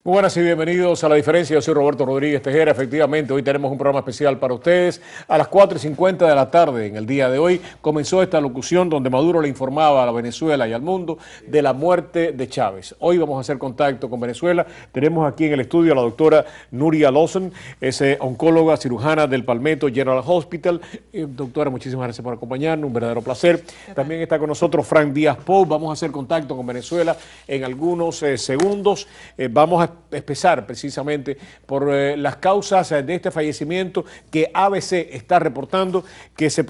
Muy buenas y bienvenidos a La Diferencia. Yo soy Roberto Rodríguez Tejera. Efectivamente, hoy tenemos un programa especial para ustedes. A las 4:50 de la tarde, en el día de hoy, comenzó esta locución donde Maduro le informaba a la Venezuela y al mundo de la muerte de Chávez. Hoy vamos a hacer contacto con Venezuela. Tenemos aquí en el estudio a la doctora Nuria Lawson, es oncóloga cirujana del Palmetto General Hospital. Doctora, muchísimas gracias por acompañarnos, un verdadero placer. También está con nosotros Frank Díaz Pou. Vamos a hacer contacto con Venezuela en algunos segundos. Vamos a empezar precisamente por las causas de este fallecimiento que ABC está reportando que se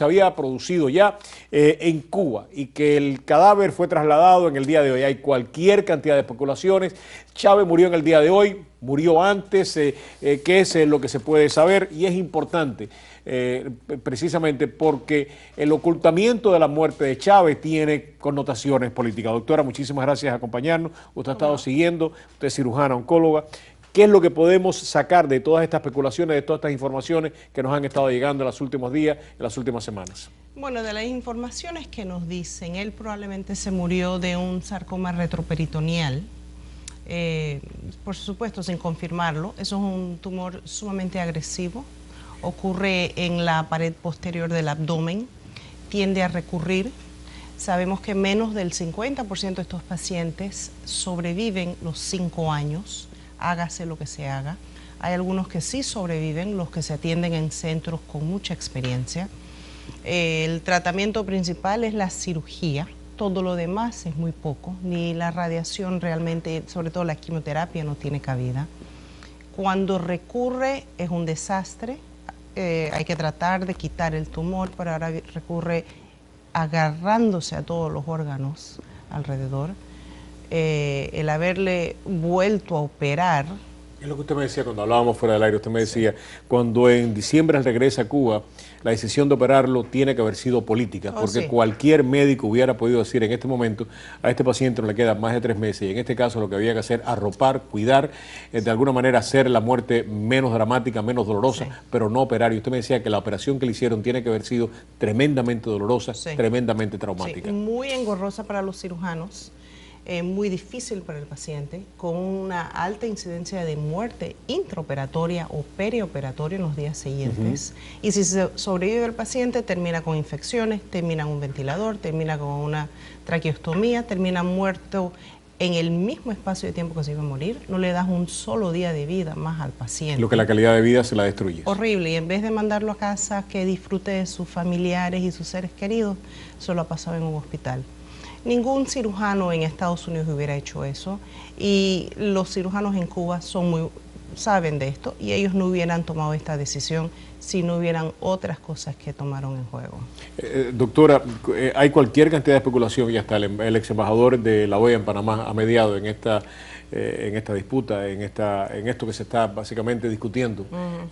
había producido ya en Cuba y que el cadáver fue trasladado en el día de hoy. Hay cualquier cantidad de especulaciones. Chávez murió en el día de hoy, murió antes, que es lo que se puede saber, y es importante precisamente porque el ocultamiento de la muerte de Chávez tiene connotaciones políticas. Doctora, muchísimas gracias por acompañarnos. Usted ha estado siguiendo, usted es cirujana, oncóloga. ¿Qué es lo que podemos sacar de todas estas especulaciones, de todas estas informaciones que nos han estado llegando en los últimos días, en las últimas semanas? Bueno, de las informaciones que nos dicen, él probablemente se murió de un sarcoma retroperitoneal. Por supuesto, sin confirmarlo, eso es un tumor sumamente agresivo, ocurre en la pared posterior del abdomen, tiende a recurrir. Sabemos que menos del 50% de estos pacientes sobreviven los 5 años, hágase lo que se haga. Hay algunos que sí sobreviven, los que se atienden en centros con mucha experiencia. El tratamiento principal es la cirugía. Todo lo demás es muy poco, ni la radiación realmente, sobre todo la quimioterapia, no tiene cabida. Cuando recurre es un desastre, hay que tratar de quitar el tumor, pero ahora recurre agarrándose a todos los órganos alrededor. El haberle vuelto a operar... Es lo que usted me decía cuando hablábamos fuera del aire. Usted me decía, cuando en diciembre él regresa a Cuba, la decisión de operarlo tiene que haber sido política, porque cualquier médico hubiera podido decir en este momento, a este paciente no le quedan más de 3 meses, y en este caso lo que había que hacer, arropar, cuidar, de alguna manera hacer la muerte menos dramática, menos dolorosa, pero no operar. Y usted me decía que la operación que le hicieron tiene que haber sido tremendamente dolorosa, tremendamente traumática. Muy engorrosa para los cirujanos. Muy difícil para el paciente, con una alta incidencia de muerte intraoperatoria o perioperatoria en los días siguientes. Y si sobrevive el paciente, termina con infecciones, termina en un ventilador, termina con una traqueostomía, termina muerto en el mismo espacio de tiempo que se iba a morir. No le das un solo día de vida más al paciente. Lo que la calidad de vida se la destruye. Horrible. Y en vez de mandarlo a casa que disfrute de sus familiares y sus seres queridos, solo ha pasado en un hospital. Ningún cirujano en Estados Unidos hubiera hecho eso, y los cirujanos en Cuba saben de esto, y ellos no hubieran tomado esta decisión si no hubieran otras cosas que tomaron en juego. Doctora, hay cualquier cantidad de especulación, y hasta el ex embajador de la OEA en Panamá ha mediado en esta disputa, en esto que se está básicamente discutiendo,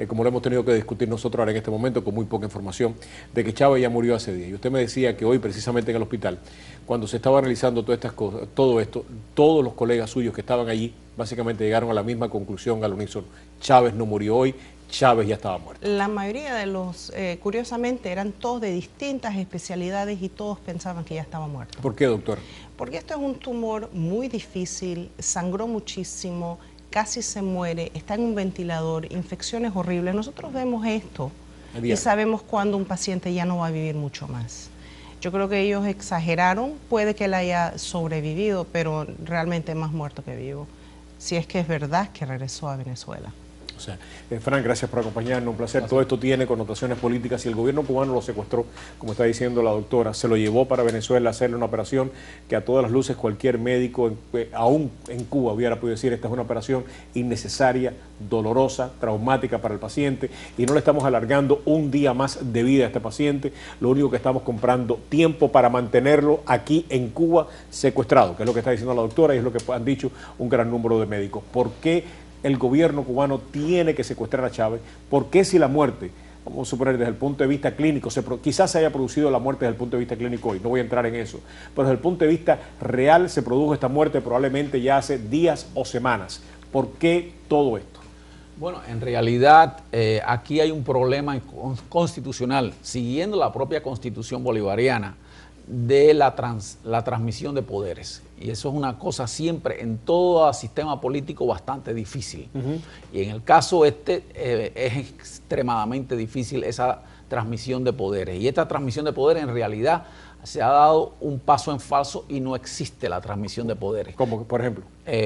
como lo hemos tenido que discutir nosotros ahora en este momento con muy poca información, de que Chávez ya murió hace días. Y usted me decía que hoy precisamente en el hospital, cuando se estaba analizando todas estas cosas, todo esto, todos los colegas suyos que estaban allí básicamente llegaron a la misma conclusión al unísono: Chávez no murió hoy, Chávez ya estaba muerto. La mayoría de los, curiosamente, eran todos de distintas especialidades y todos pensaban que ya estaba muerto. ¿Por qué, doctor? Porque esto es un tumor muy difícil, sangró muchísimo, casi se muere, está en un ventilador, infecciones horribles. Nosotros vemos esto y sabemos cuándo un paciente ya no va a vivir mucho más. Yo creo que ellos exageraron, puede que él haya sobrevivido, pero realmente más muerto que vivo, si es que es verdad que regresó a Venezuela. O sea, Frank, gracias por acompañarnos, un placer. Todo esto tiene connotaciones políticas y el gobierno cubano lo secuestró, como está diciendo la doctora, se lo llevó para Venezuela a hacerle una operación que a todas las luces cualquier médico, aún en Cuba, hubiera podido decir: esta es una operación innecesaria, dolorosa, traumática para el paciente, y no le estamos alargando un día más de vida a este paciente. Lo único que estamos comprando tiempo para mantenerlo aquí en Cuba secuestrado, que es lo que está diciendo la doctora y es lo que han dicho un gran número de médicos. ¿Por qué el gobierno cubano tiene que secuestrar a Chávez? ¿Por qué, si la muerte, vamos a suponer desde el punto de vista clínico, quizás se haya producido la muerte desde el punto de vista clínico hoy, no voy a entrar en eso, pero desde el punto de vista real se produjo esta muerte probablemente ya hace días o semanas? ¿Por qué todo esto? Bueno, en realidad aquí hay un problema constitucional, siguiendo la propia Constitución bolivariana, de la transmisión de poderes. Y eso es una cosa siempre, en todo sistema político, bastante difícil. Y en el caso es extremadamente difícil esa transmisión de poderes. Y esta transmisión de poderes en realidad se ha dado un paso en falso y no existe la transmisión de poderes. ¿Cómo, por ejemplo?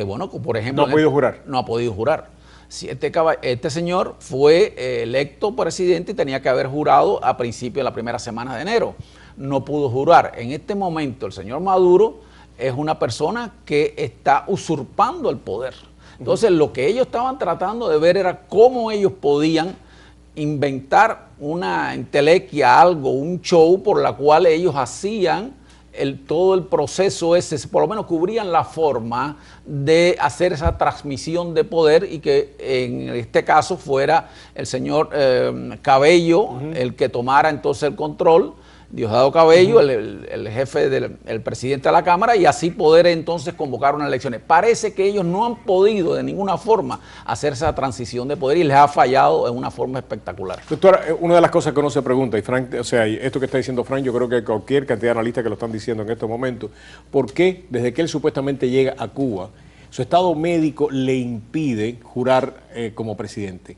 Bueno, por ejemplo... ¿No ha podido jurar? No ha podido jurar. Si este señor fue electo presidente y tenía que haber jurado a principios de la primera semana de enero. No pudo jurar. En este momento el señor Maduro es una persona que está usurpando el poder. Entonces lo que ellos estaban tratando de ver era cómo ellos podían inventar una entelequia, algo, un show por la cual ellos hacían todo el proceso ese, por lo menos cubrían la forma de hacer esa transmisión de poder y que en este caso fuera el señor Cabello el que tomara entonces el control, Diosdado Cabello, el jefe el presidente de la Cámara, y así poder entonces convocar unas elecciones. Parece que ellos no han podido de ninguna forma hacer esa transición de poder y les ha fallado en una forma espectacular. Doctora, una de las cosas que uno se pregunta, y Frank, o sea, esto que está diciendo Frank, yo creo que cualquier cantidad de analistas que lo están diciendo en estos momentos, ¿por qué desde que él supuestamente llega a Cuba, su estado médico le impide jurar como presidente?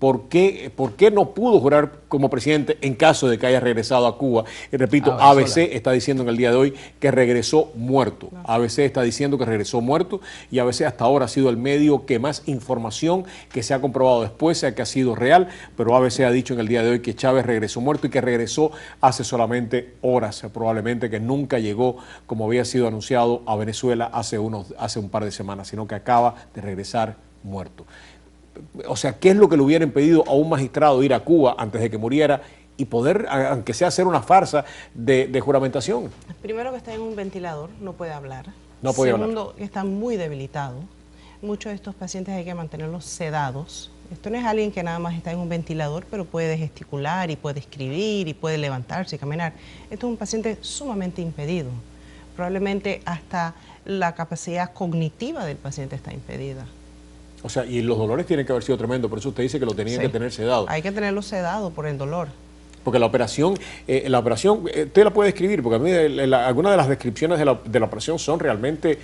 ¿Por qué no pudo jurar como presidente en caso de que haya regresado a Cuba? Y repito, ABC está diciendo en el día de hoy que regresó muerto. No. ABC está diciendo que regresó muerto y ABC hasta ahora ha sido el medio que más información que se ha comprobado después sea que ha sido real, pero ABC ha dicho en el día de hoy que Chávez regresó muerto y que regresó hace solamente horas, probablemente que nunca llegó, como había sido anunciado, a Venezuela hace un par de semanas, sino que acaba de regresar muerto. O sea, ¿qué es lo que le hubiera impedido a un magistrado ir a Cuba antes de que muriera y poder, aunque sea hacer una farsa de juramentación? Primero, que está en un ventilador, no puede hablar. No puede hablar. Segundo, que está muy debilitado. Muchos de estos pacientes hay que mantenerlos sedados. Esto no es alguien que nada más está en un ventilador, pero puede gesticular y puede escribir y puede levantarse y caminar. Esto es un paciente sumamente impedido. Probablemente hasta la capacidad cognitiva del paciente está impedida. O sea, y los dolores tienen que haber sido tremendos, por eso usted dice que lo tenían que tener sedado. Hay que tenerlo sedado por el dolor. Porque la operación, usted la puede describir, porque a mí algunas de las descripciones de la operación son realmente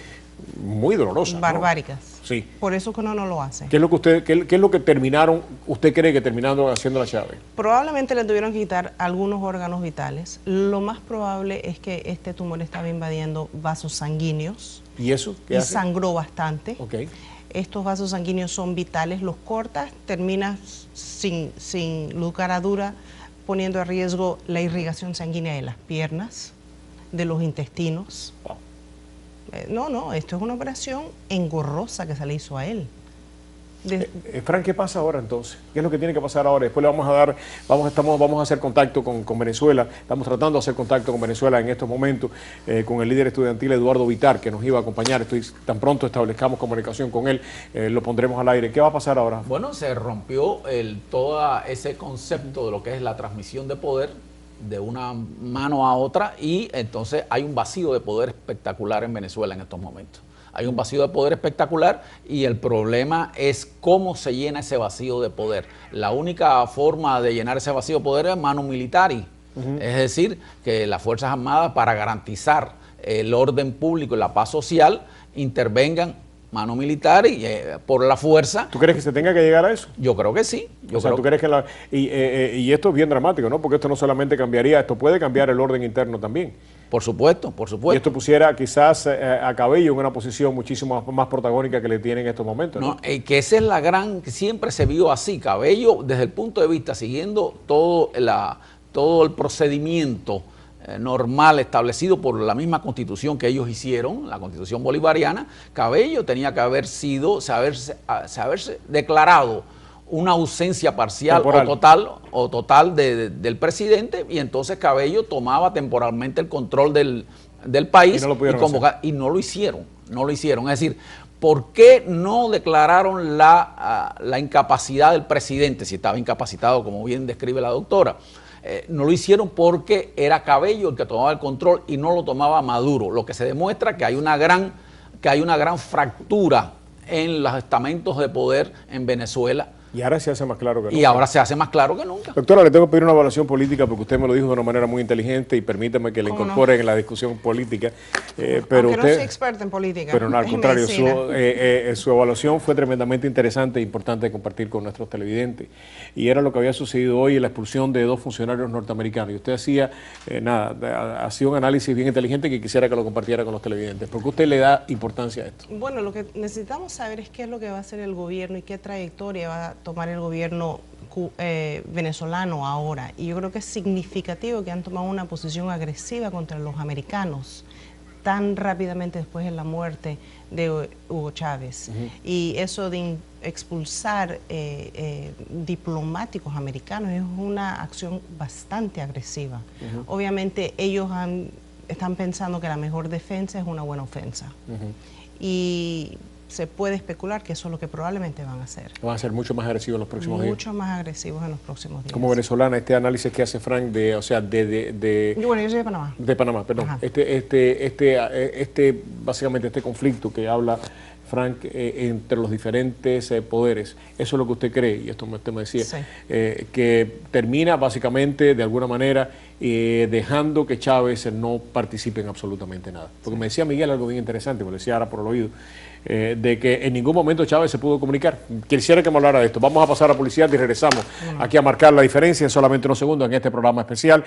muy dolorosas. Barbáricas. ¿No? Sí. Por eso que uno no lo hace. ¿Qué es lo que usted cree que terminaron haciendo la Chávez? Probablemente le tuvieron que quitar algunos órganos vitales. Lo más probable es que este tumor estaba invadiendo vasos sanguíneos. ¿Y eso qué hace? Y sangró bastante. Okay. Estos vasos sanguíneos son vitales, los cortas, terminas sin lugar a duda poniendo a riesgo la irrigación sanguínea de las piernas, de los intestinos. No, esto es una operación engorrosa que se le hizo a él. Frank, ¿qué pasa ahora entonces? ¿Qué es lo que tiene que pasar ahora? Después le vamos a hacer contacto con Venezuela. Estamos tratando de hacer contacto con Venezuela en estos momentos, con el líder estudiantil Eduardo Vitar, que nos iba a acompañar. Tan pronto establezcamos comunicación con él, lo pondremos al aire. ¿Qué va a pasar ahora? Bueno, se rompió todo ese concepto de lo que es la transmisión de poder de una mano a otra y entonces hay un vacío de poder espectacular en Venezuela en estos momentos. Hay un vacío de poder espectacular y el problema es cómo se llena ese vacío de poder. La única forma de llenar ese vacío de poder es manu militari, es decir, que las Fuerzas Armadas, para garantizar el orden público y la paz social, intervengan mano militar y por la fuerza. ¿Tú crees que se tenga que llegar a eso? Yo creo que sí. ¿Tú crees que y esto es bien dramático, ¿no? Porque esto no solamente cambiaría, esto puede cambiar el orden interno también. Por supuesto, por supuesto. Y esto pusiera quizás a Cabello en una posición muchísimo más protagónica que le tiene en estos momentos, ¿no? Que esa es la gran, que siempre se vio así. Cabello, desde el punto de vista, siguiendo todo el procedimiento normal establecido por la misma constitución que ellos hicieron, la constitución bolivariana, Cabello tenía que haberse declarado una ausencia parcial o total del presidente y entonces Cabello tomaba temporalmente el control del país y no lo hicieron. Es decir, ¿por qué no declararon la incapacidad del presidente si estaba incapacitado, como bien describe la doctora? No lo hicieron porque era Cabello el que tomaba el control y no lo tomaba Maduro, lo que se demuestra que hay una gran fractura en los estamentos de poder en Venezuela, Y ahora se hace más claro que nunca. Y ahora se hace más claro que nunca. Doctora, le tengo que pedir una evaluación política porque usted me lo dijo de una manera muy inteligente y permítame que le ¿Cómo incorpore no? en la discusión política. Aunque Pero no usted, soy experta en política. pero no, al en contrario, medicina. su evaluación fue tremendamente interesante e importante de compartir con nuestros televidentes. Y era lo que había sucedido hoy en la expulsión de 2 funcionarios norteamericanos. Y usted hacía un análisis bien inteligente que quisiera que lo compartiera con los televidentes. ¿Por qué usted le da importancia a esto? Bueno, lo que necesitamos saber es qué es lo que va a hacer el gobierno y qué trayectoria va a tomar el gobierno venezolano ahora. Y yo creo que es significativo que han tomado una posición agresiva contra los americanos tan rápidamente después de la muerte de Hugo Chávez. Y eso de expulsar diplomáticos americanos es una acción bastante agresiva. Obviamente ellos están pensando que la mejor defensa es una buena ofensa. Y se puede especular que eso es lo que probablemente van a hacer. Van a ser mucho más agresivos en los próximos días. Mucho más agresivos en los próximos días. Como venezolana, este análisis que hace Frank Bueno, yo soy de Panamá. De Panamá, perdón. Ajá. Básicamente este conflicto que habla Frank entre los diferentes poderes, eso es lo que usted cree, y esto usted me decía, Sí. que termina básicamente de alguna manera dejando que Chávez no participe en absolutamente nada. Porque me decía Miguel algo bien interesante, me lo decía ahora por el oído, de que en ningún momento Chávez se pudo comunicar. Quisiera que me hablara de esto. Vamos a pasar a publicidad y regresamos aquí a marcar la diferencia en solamente unos segundos en este programa especial.